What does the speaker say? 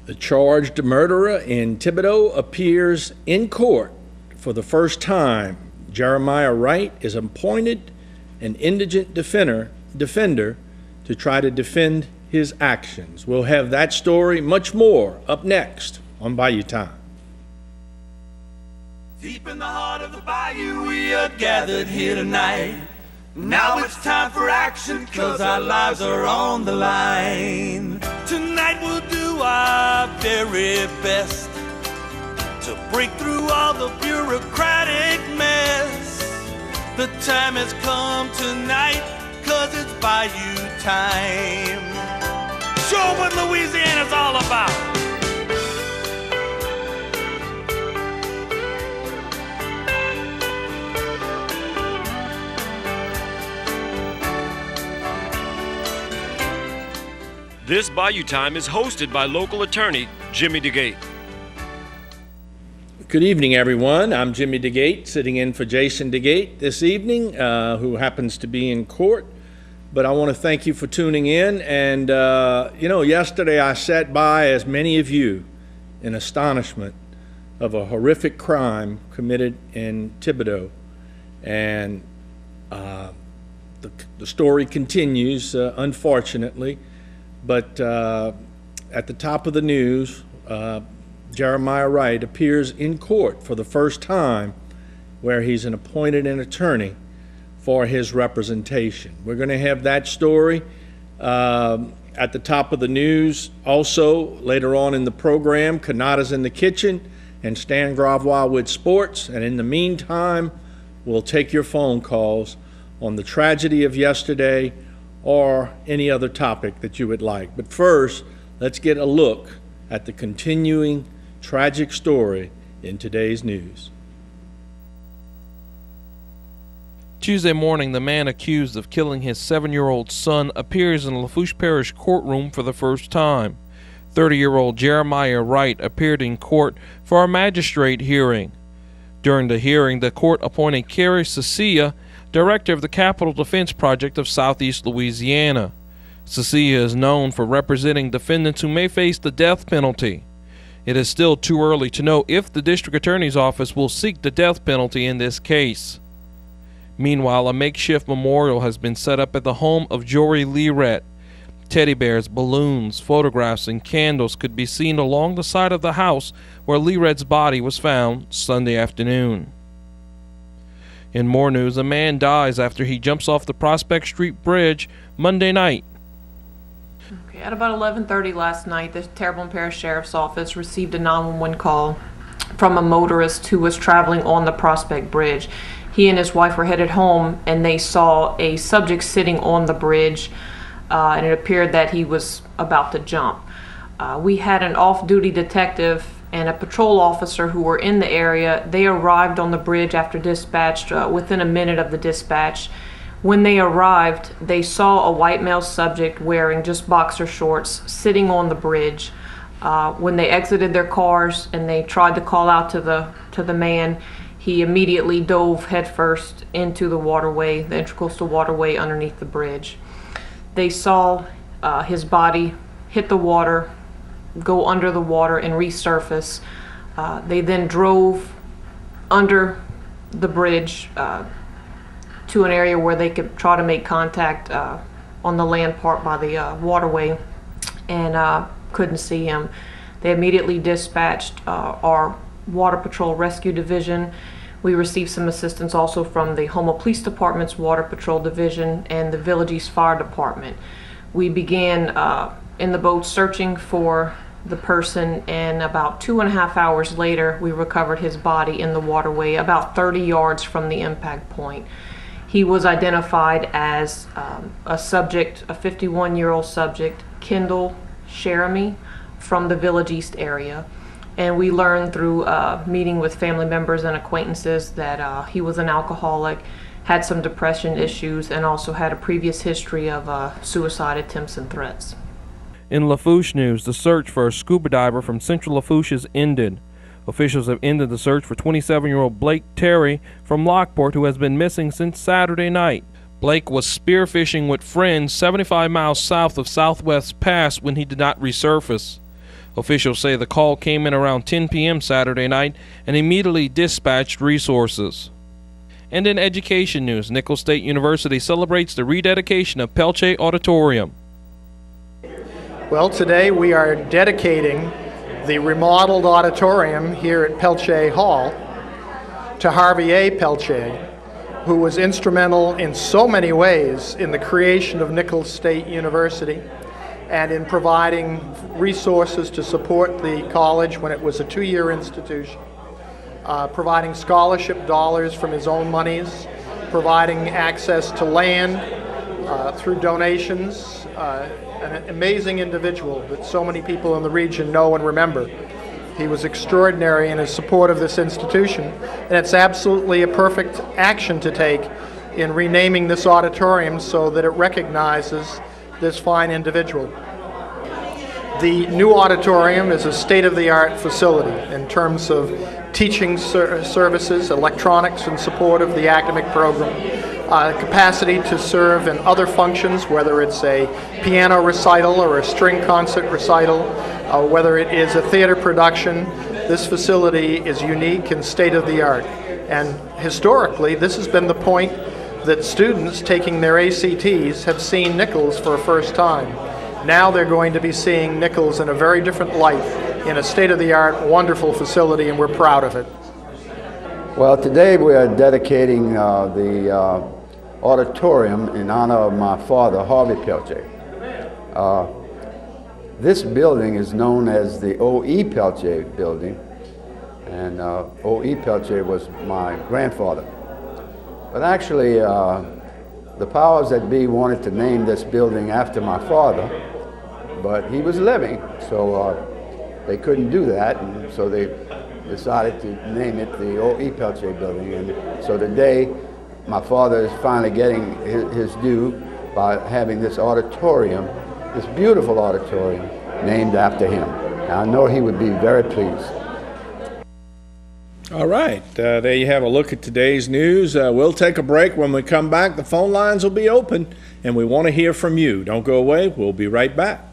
The charged murderer in Thibodaux appears in court for the first time. Jeremiah Wright is appointed an indigent defender to try to defend his actions. We'll have that story, much more, up next on Bayou Time. Deep in the heart of the bayou, we are gathered here tonight. Now it's time for action, 'cause our lives are on the line. Tonight we'll do our very best to break through all the bureaucratic mess. The time has come tonight, 'cause it's Bayou time. Show what Louisiana's all about. This Bayou Time is hosted by local attorney Jimmy Dagate. Good evening, everyone. I'm Jimmy Dagate, sitting in for Jason Dagate this evening, who happens to be in court. But I want to thank you for tuning in. And, yesterday I sat by, as many of you, in astonishment of a horrific crime committed in Thibodaux. And the story continues, unfortunately. But at the top of the news, Jeremiah Wright appears in court for the first time, where he's appointed an attorney for his representation. We're going to have that story at the top of the news. Also, later on in the program, Kanata's in the Kitchen and Stan Gravois with sports. And in the meantime, we'll take your phone calls on the tragedy of yesterday or any other topic that you would like. But first, let's get a look at the continuing tragic story in today's news. Tuesday morning, the man accused of killing his 7-year-old son appears in Lafourche Parish courtroom for the first time. 30-year-old Jeremiah Wright appeared in court for a magistrate hearing. During the hearing, the court appointed Carrie Cecilia, director of the Capital Defense Project of Southeast Louisiana. Cecilia is known for representing defendants who may face the death penalty. It is still too early to know if the district attorney's office will seek the death penalty in this case. Meanwhile, a makeshift memorial has been set up at the home of Jory Leeret. Teddy bears, balloons, photographs, and candles could be seen along the side of the house where Leerett's body was found Sunday afternoon. In more news, a man dies after he jumps off the Prospect Street Bridge Monday night. Okay, at about 11:30 last night, the Terrebonne Parish Sheriff's Office received a 911 call from a motorist who was traveling on the Prospect Bridge. He and his wife were headed home, and they saw a subject sitting on the bridge, and it appeared that he was about to jump. We had an off-duty detective and a patrol officer who were in the area. They arrived on the bridge after dispatch, within a minute of the dispatch. When they arrived, they saw a white male subject wearing just boxer shorts sitting on the bridge. When they exited their cars and they tried to call out to the man, he immediately dove headfirst into the waterway, the Intracoastal Waterway underneath the bridge. They saw his body hit the water, go under the water, and resurface. They then drove under the bridge to an area where they could try to make contact on the land part by the waterway, and couldn't see him. They immediately dispatched our Water Patrol Rescue Division. We received some assistance also from the Houma Police Department's Water Patrol Division and the Village East Fire Department. We began in the boat searching for the person, and about 2.5 hours later, we recovered his body in the waterway about 30 yards from the impact point. He was identified as a subject, a 51-year-old subject, Kendall Sheremy, from the Village East area. And we learned through meeting with family members and acquaintances that he was an alcoholic, had some depression issues, and also had a previous history of suicide attempts and threats. In Lafourche news, the search for a scuba diver from Central Lafourche has ended. Officials have ended the search for 27-year-old Blake Terry from Lockport, who has been missing since Saturday night. Blake was spearfishing with friends 75 miles south of Southwest Pass when he did not resurface. Officials say the call came in around 10 p.m. Saturday night and immediately dispatched resources. And in education news, Nicholls State University celebrates the rededication of Peltier Auditorium. Well, today we are dedicating the remodeled auditorium here at Peltier Hall to Harvey A. Peltier, who was instrumental in so many ways in the creation of Nicholls State University and in providing resources to support the college when it was a two-year institution, providing scholarship dollars from his own monies, providing access to land through donations, an amazing individual that so many people in the region know and remember. He was extraordinary in his support of this institution, and it's absolutely a perfect action to take in renaming this auditorium so that it recognizes this fine individual. The new auditorium is a state-of-the-art facility in terms of teaching services, electronics in support of the academic program, capacity to serve in other functions, whether it's a piano recital or a string concert recital, whether it is a theater production. This facility is unique and state-of-the-art. And historically, this has been the point that students taking their ACTs have seen Nicholls for a first time. Now they're going to be seeing Nicholls in a very different light, in a state-of-the-art, wonderful facility, and we're proud of it. Well, today we are dedicating the auditorium in honor of my father, Harvey Peltier. This building is known as the O.E. Peltier building, and O.E. Peltier was my grandfather. But actually, the powers that be wanted to name this building after my father, but he was living, so they couldn't do that, and so they decided to name it the O.E. Peltier building. And so today, my father is finally getting his due by having this auditorium, this beautiful auditorium, named after him. And I know he would be very pleased. All right, there you have a look at today's news. We'll take a break. When we come back, the phone lines will be open, and we want to hear from you. Don't go away. We'll be right back.